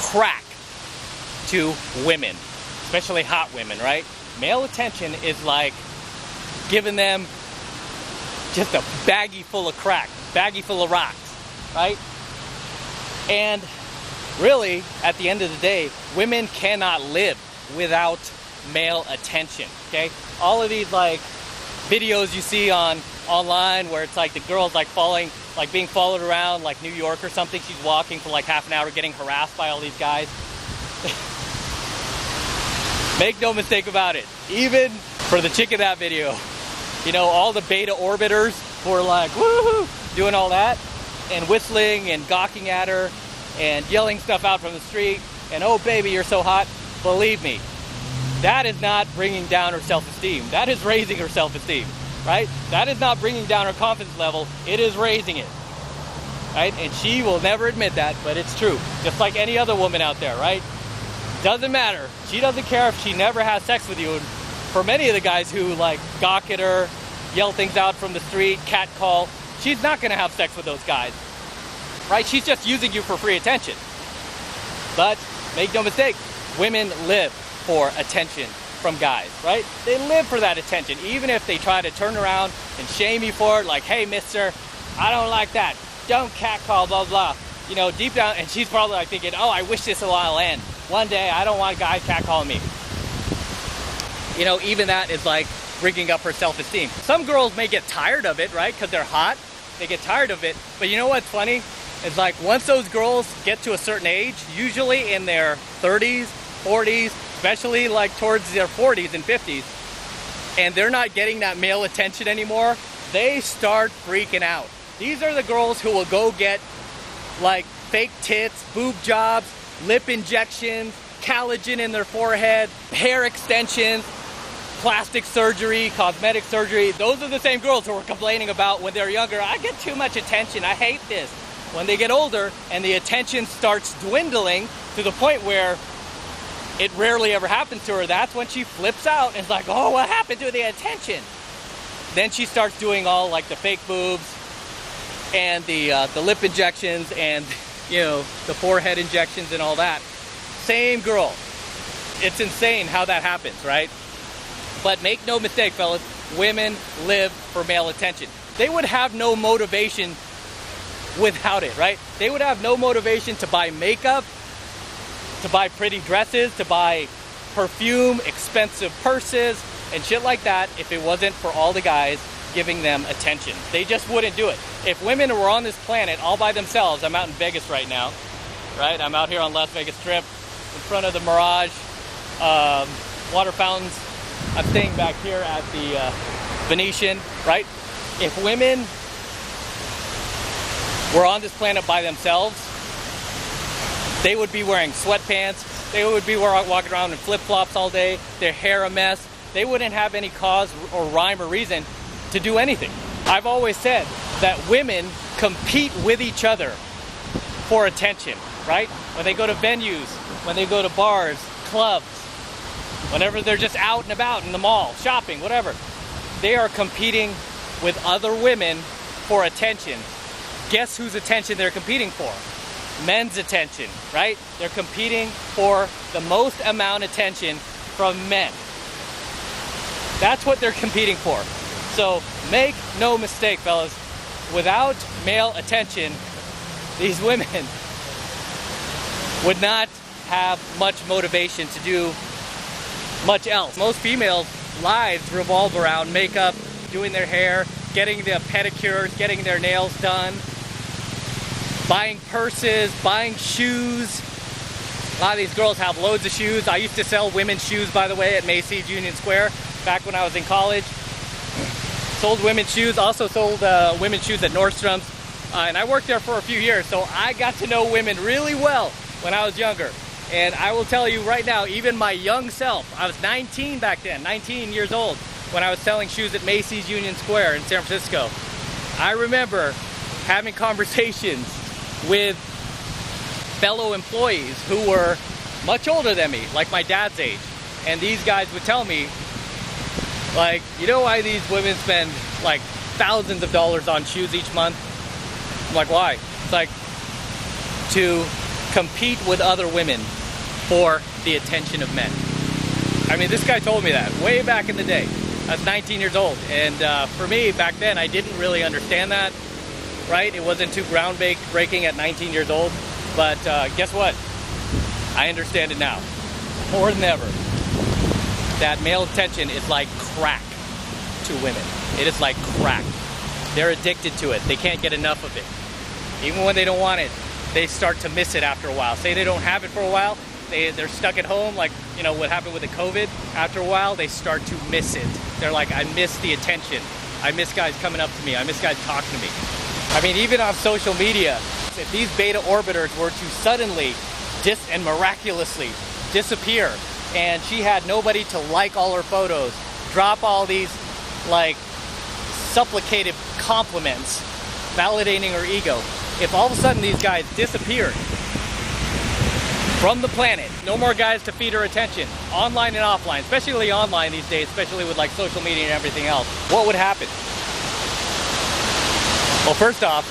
crack to women, especially hot women, right? Male attention is like giving them just a baggie full of crack, baggie full of rocks, right? And really, at the end of the day, women cannot live without male attention, okay? All of these like videos you see online where it's like the girl's like being followed around like New York or something. She's walking for like half an hour getting harassed by all these guys. Make no mistake about it. Even for the chick in that video, you know, all the beta orbiters who are like, woohoo, doing all that and whistling and gawking at her and yelling stuff out from the street and, oh baby, you're so hot. Believe me, that is not bringing down her self-esteem. That is raising her self-esteem, right? That is not bringing down her confidence level. It is raising it, right? And she will never admit that, but it's true. Just like any other woman out there, right? Doesn't matter. She doesn't care if she never has sex with you. And for many of the guys who like gawk at her, yell things out from the street, catcall, she's not gonna have sex with those guys, right? She's just using you for free attention. But make no mistake, women live for attention from guys, right? They live for that attention, even if they try to turn around and shame you for it, like, hey, mister, I don't like that. Don't catcall, blah, blah. You know, deep down, and she's probably like thinking, oh, I wish this will end. One day, I don't want guys catcalling me. You know, even that is like bringing up her self-esteem. Some girls may get tired of it, right? Because they're hot. They get tired of it. But you know what's funny? It's like once those girls get to a certain age, usually in their 30s, 40s, especially like towards their 40s and 50s, and they're not getting that male attention anymore, they start freaking out. These are the girls who will go get like fake tits, boob jobs, lip injections, collagen in their forehead, hair extensions, plastic surgery, cosmetic surgery. Those are the same girls who were complaining about when they're younger, I get too much attention, I hate this. When they get older and the attention starts dwindling to the point where it rarely ever happens to her, that's when she flips out and is like, oh, what happened to the attention? Then she starts doing all like the fake boobs and the lip injections and, you know, the forehead injections and all that. Same girl. It's insane how that happens, right? But make no mistake, fellas, women live for male attention. They would have no motivation without it, right? They would have no motivation to buy makeup, to buy pretty dresses, to buy perfume, expensive purses, and shit like that if it wasn't for all the guys giving them attention. They just wouldn't do it. If women were on this planet all by themselves, I'm out in Vegas right now, right? I'm out here on Las Vegas Strip in front of the Mirage water fountains. I'm staying back here at the Venetian, right? If women were on this planet by themselves, they would be wearing sweatpants, they would be walking around in flip-flops all day, their hair a mess. They wouldn't have any cause or rhyme or reason to do anything. I've always said that women compete with each other for attention, right? When they go to venues, when they go to bars, clubs, whenever they're just out and about in the mall, shopping, whatever, they are competing with other women for attention. Guess whose attention they're competing for? Men's attention, right? They're competing for the most amount of attention from men. That's what they're competing for. So make no mistake, fellas, without male attention, these women would not have much motivation to do much else. Most females' lives revolve around makeup, doing their hair, getting the pedicures, getting their nails done, buying purses, buying shoes. A lot of these girls have loads of shoes. I used to sell women's shoes, by the way, at Macy's Union Square back when I was in college. Sold women's shoes, also sold women's shoes at Nordstrom's. And I worked there for a few years, so I got to know women really well when I was younger. And I will tell you right now, even my young self, I was 19 back then, 19 years old, when I was selling shoes at Macy's Union Square in San Francisco. I remember having conversations with fellow employees who were much older than me, like my dad's age. And these guys would tell me, like, you know why these women spend like thousands of dollars on shoes each month? I'm like, why? It's like to compete with other women for the attention of men. I mean, this guy told me that way back in the day. I was 19 years old, and for me back then, I didn't really understand that, right? It wasn't too groundbreaking at 19 years old, but guess what? I understand it now, more than ever, that male attention is like crack to women. It is like crack. They're addicted to it. They can't get enough of it. Even when they don't want it, they start to miss it after a while. Say they don't have it for a while, they're stuck at home, like, you know, what happened with the COVID. After a while, they start to miss it. They're like, I miss the attention. I miss guys coming up to me. I miss guys talking to me. I mean, even on social media, if these beta orbiters were to suddenly and miraculously disappear, and she had nobody to like all her photos, drop all these, like, supplicative compliments, validating her ego. If all of a sudden these guys disappeared from the planet, no more guys to feed her attention, online and offline, especially online these days, especially with like social media and everything else, what would happen? Well, first off,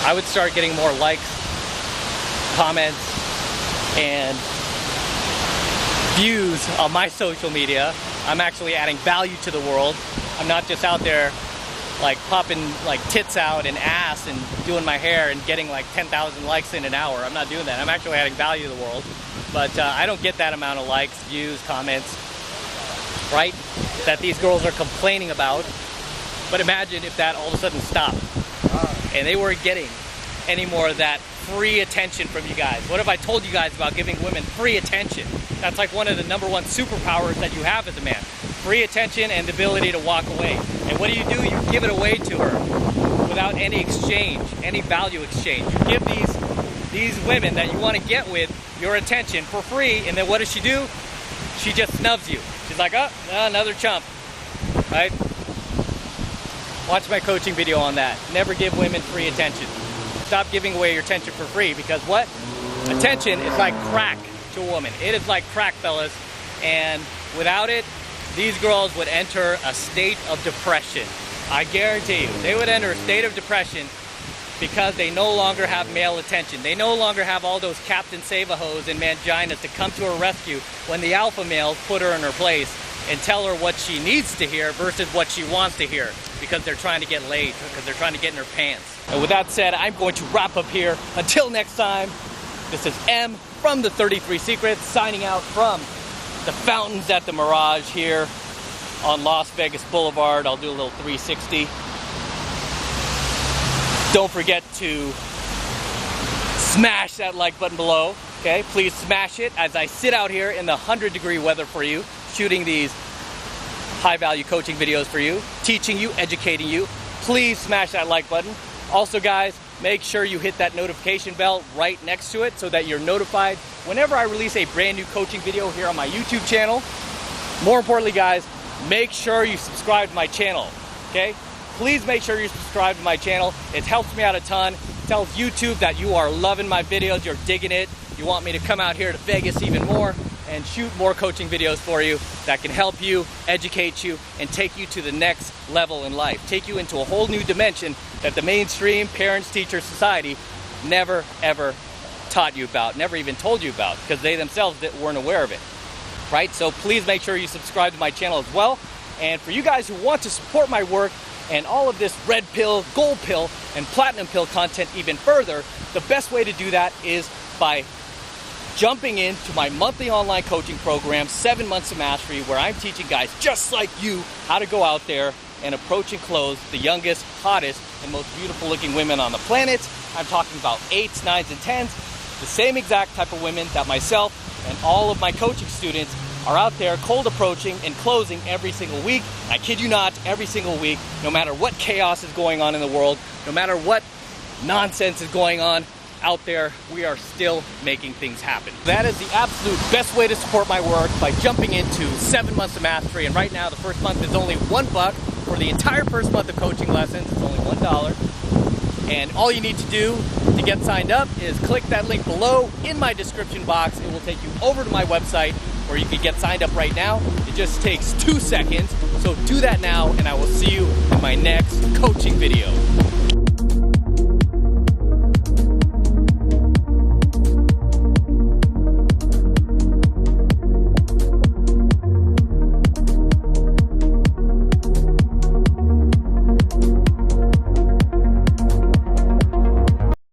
I would start getting more likes, comments, and views on my social media. I'm actually adding value to the world. I'm not just out there like popping like tits out and ass and doing my hair and getting like 10,000 likes in an hour. I'm not doing that. I'm actually adding value to the world. But I don't get that amount of likes, views, comments, right? That these girls are complaining about. But imagine if that all of a sudden stopped and they weren't getting any more of that free attention from you guys. What if I told you guys about giving women free attention? That's like one of the #1 superpowers that you have as a man. Free attention and the ability to walk away. And what do? You give it away to her without any exchange, any value exchange. You give these women that you want to get with your attention for free, and then what does she do? She just snubs you. She's like, oh, another chump, right? Watch my coaching video on that. Never give women free attention. Stop giving away your attention for free, because what? Attention is like crack to a woman. It is like crack, fellas, and without it, these girls would enter a state of depression. I guarantee you, they would enter a state of depression because they no longer have male attention. They no longer have all those Captain Save-A-Hos and Manginas to come to her rescue when the alpha males put her in her place and tell her what she needs to hear versus what she wants to hear, because they're trying to get laid, because they're trying to get in her pants. And with that said, I'm going to wrap up here. Until next time, this is M from the 33 Secrets, signing out from the fountains at the Mirage here on Las Vegas Boulevard. I'll do a little 360. Don't forget to smash that like button below, okay? Please smash it as I sit out here in the 100-degree weather for you, shooting these high-value coaching videos for you, teaching you, educating you. Please smash that like button. Also, guys, make sure you hit that notification bell right next to it so that you're notified whenever I release a brand new coaching video here on my YouTube channel. More importantly, guys, make sure you subscribe to my channel, okay? Please make sure you subscribe to my channel. It helps me out a ton. It tells YouTube that you are loving my videos, you're digging it. You want me to come out here to Vegas even more and shoot more coaching videos for you that can help you, educate you, and take you to the next level in life. Take you into a whole new dimension that the mainstream parents-teacher society never, ever taught you about, never even told you about, because they themselves weren't aware of it, right? So please make sure you subscribe to my channel as well. And for you guys who want to support my work and all of this red pill, gold pill, and platinum pill content even further, the best way to do that is by jumping into my monthly online coaching program, 7 Months of Mastery, where I'm teaching guys just like you how to go out there and approach and close the youngest, hottest, and most beautiful looking women on the planet. I'm talking about 8s, 9s, and 10s, the same exact type of women that myself and all of my coaching students are out there cold approaching and closing every single week. I kid you not, every single week, no matter what chaos is going on in the world, no matter what nonsense is going on out there, we are still making things happen. That is the absolute best way to support my work, by jumping into 7 Months of Mastery. And right now, the first month is only $1 for the entire first month of coaching lessons. It's only $1. And all you need to do to get signed up is click that link below in my description box. It will take you over to my website where you can get signed up right now. It just takes 2 seconds. So do that now, and I will see you in my next coaching video.